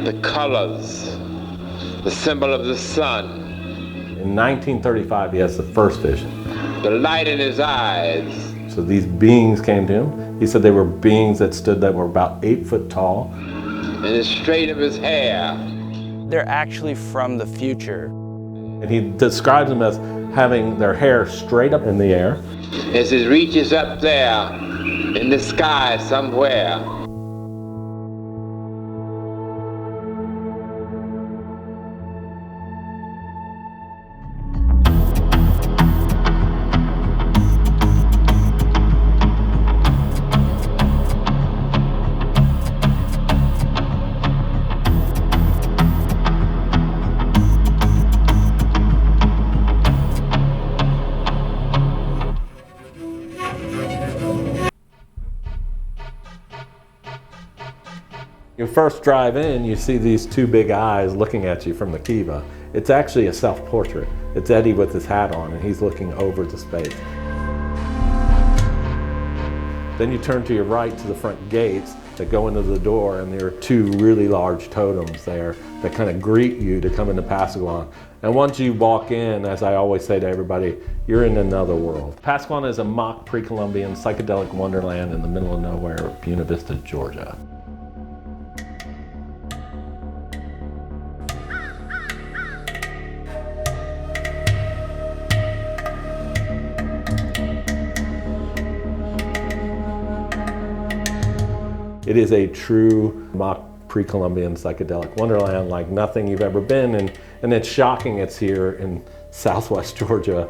the colors, the symbol of the sun. In 1935, he has the first vision. The light in his eyes. So these beings came to him. He said they were beings that were about 8 foot tall. And the straight of his hair. They're actually from the future. And he describes them as having their hair straight up in the air. As it reaches up there in the sky somewhere. You first drive in, you see these two big eyes looking at you from the kiva. It's actually a self-portrait. It's Eddie with his hat on, and he's looking over to space. Then you turn to your right to the front gates that go into the door, and there are two really large totems there that kind of greet you to come into Pasaquan. And once you walk in, as I always say to everybody, you're in another world. Pasaquan is a mock pre-Columbian psychedelic wonderland in the middle of nowhere of Buena Vista, Georgia. It is a true mock pre-Columbian psychedelic wonderland like nothing you've ever been, and it's shocking it's here in southwest Georgia.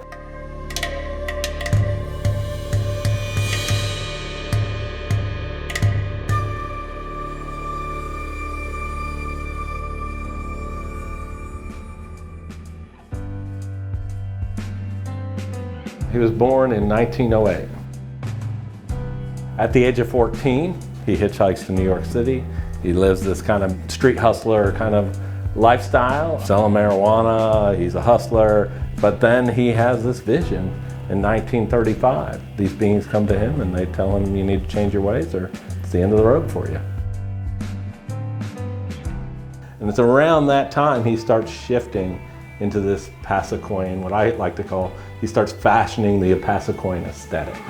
He was born in 1908. At the age of 14, he hitchhikes to New York City. He lives this kind of street hustler kind of lifestyle, selling marijuana, he's a hustler. But then he has this vision in 1935. These beings come to him and they tell him, you need to change your ways or it's the end of the road for you. And it's around that time he starts shifting into this Pasaquan, what I like to call, he starts fashioning the Pasaquan aesthetic.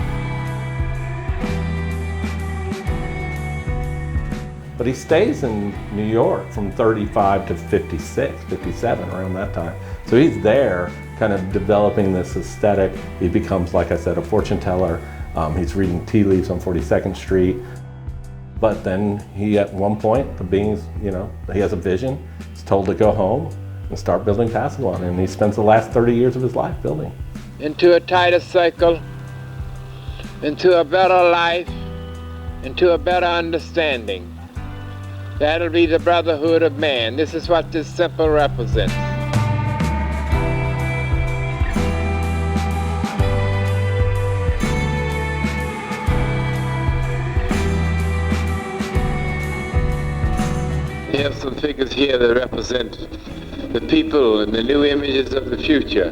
But he stays in New York from 35 to 56, 57, around that time. So he's there kind of developing this aesthetic. He becomes, like I said, a fortune teller. He's reading tea leaves on 42nd Street. But then he, at one point, the beings, he has a vision. He's told to go home and start building Pasaquan. And he spends the last 30 years of his life building. Into a tighter cycle, into a better life, into a better understanding. That'll be the brotherhood of man. This is what this symbol represents. We have some figures here that represent the people and the new images of the future.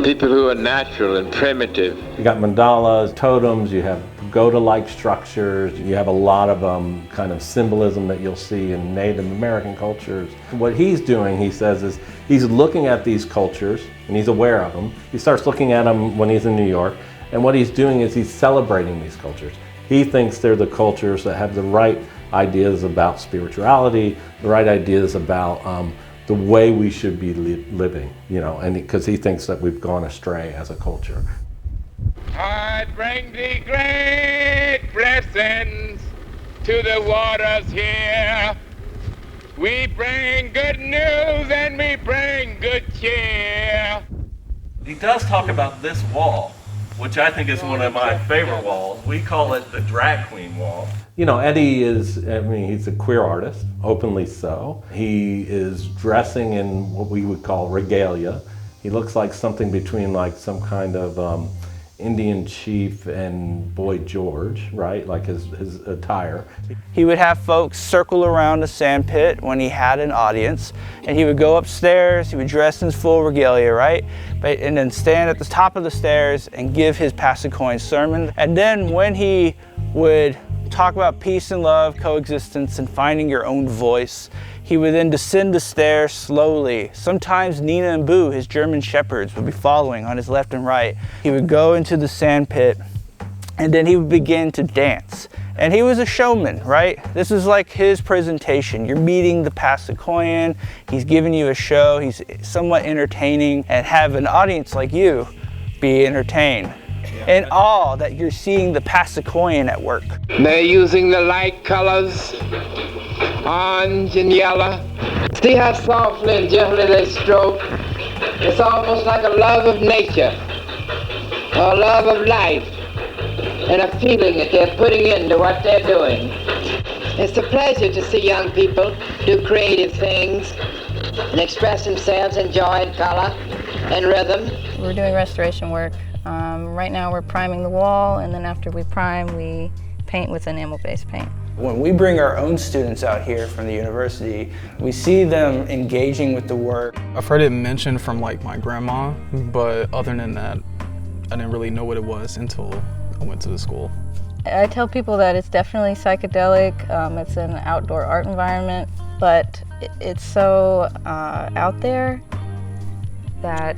People who are natural and primitive. You got mandalas, totems, you have pagoda-like structures, you have a lot of kind of symbolism that you'll see in Native American cultures. What he's doing, he says, is he's looking at these cultures and he's aware of them. He starts looking at them when he's in New York, and what he's doing is he's celebrating these cultures. He thinks they're the cultures that have the right ideas about spirituality, the right ideas about the way we should be living, and because he thinks that we've gone astray as a culture. I bring thee great blessings to the waters here. We bring good news and we bring good cheer. He does talk about this wall, which I think is one of my favorite walls. We call it the drag queen wall. Eddie is, he's a queer artist, openly so. He is dressing in what we would call regalia. He looks like something between like some kind of Indian chief and Boy George, right? Like his attire. He would have folks circle around the sand pit when he had an audience, and he would go upstairs, he would dress in full regalia, right? And then stand at the top of the stairs and give his Pasaquan sermon. And then when he would talk about peace and love, coexistence, and finding your own voice. He would then descend the stairs slowly. Sometimes Nina and Boo, his German shepherds, would be following on his left and right. He would go into the sand pit, and then he would begin to dance. And he was a showman, right? This is like his presentation. You're meeting the Pasaquan, he's giving you a show, he's somewhat entertaining, and have an audience like you be entertained. In awe that you're seeing the Pasaquan at work. They're using the light colors, orange and yellow. See how softly and gently they stroke? It's almost like a love of nature, or a love of life, and a feeling that they're putting into what they're doing. It's a pleasure to see young people do creative things and express themselves in joy and color and rhythm. We're doing restoration work. Right now we're priming the wall, and then after we prime, we paint with enamel-based paint. When we bring our own students out here from the university, we see them engaging with the work. I've heard it mentioned from like my grandma, but other than that, I didn't really know what it was until I went to the school. I tell people that it's definitely psychedelic. It's an outdoor art environment, but it's so out there that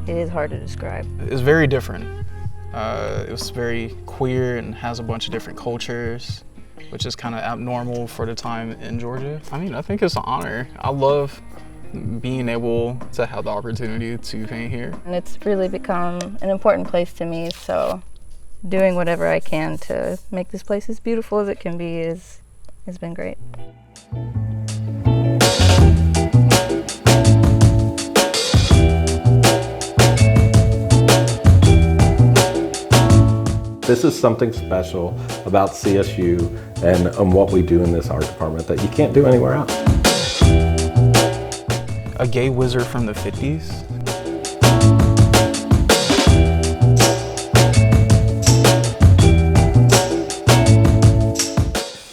it is hard to describe. It's very different. It was very queer and has a bunch of different cultures, which is kind of abnormal for the time in Georgia. I mean, I think it's an honor. I love being able to have the opportunity to paint here. And it's really become an important place to me, so doing whatever I can to make this place as beautiful as it can be has been great. This is something special about CSU and what we do in this art department that you can't do anywhere else. A gay wizard from the 50s.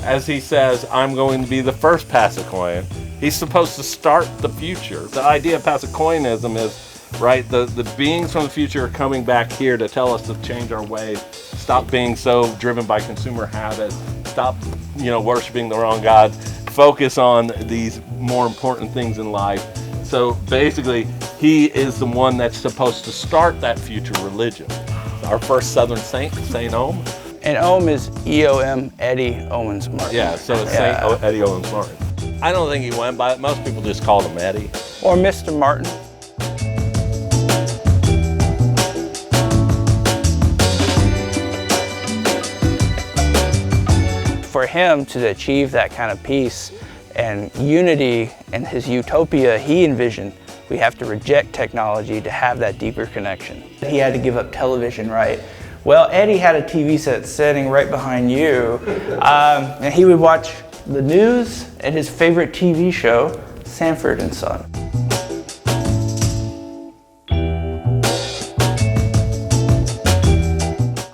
As he says, I'm going to be the first Pasaquan. He's supposed to start the future. The idea of Pasaquanism is, right, the beings from the future are coming back here to tell us to change our ways, stop being so driven by consumer habits, stop, worshiping the wrong gods, focus on these more important things in life. So basically, he is the one that's supposed to start that future religion. Our first Southern saint, Saint Ohm. And Ohm is E-O-M, Eddie Owens Martin. Yeah, so it's Saint Eddie Owens Martin. I don't think he went by it. Most people just called him Eddie. Or Mr. Martin. For him to achieve that kind of peace and unity and his utopia he envisioned, we have to reject technology to have that deeper connection. He had to give up television, right? Well, Eddie had a TV set sitting right behind you, and he would watch the news and his favorite TV show, Sanford and Son.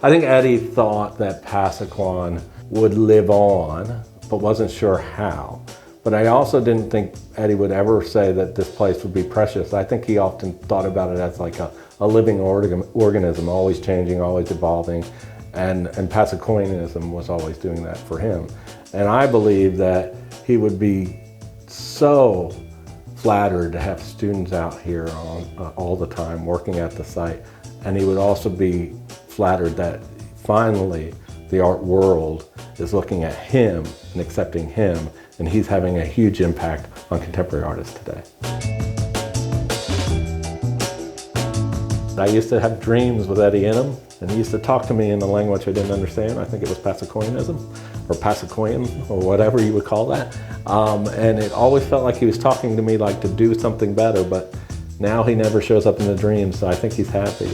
I think Eddie thought that Pasaquan would live on, but wasn't sure how. But I also didn't think Eddie would ever say that this place would be precious. I think he often thought about it as like a living organism, always changing, always evolving, and Pasaquanism was always doing that for him. And I believe that he would be so flattered to have students out here all the time working at the site, and he would also be flattered that finally the art world is looking at him and accepting him, and he's having a huge impact on contemporary artists today. I used to have dreams with Eddie in them, and he used to talk to me in a language I didn't understand. I think it was Pasaquanism, or Pasaquan, or whatever you would call that. And it always felt like he was talking to me like to do something better, but now he never shows up in the dreams, so I think he's happy.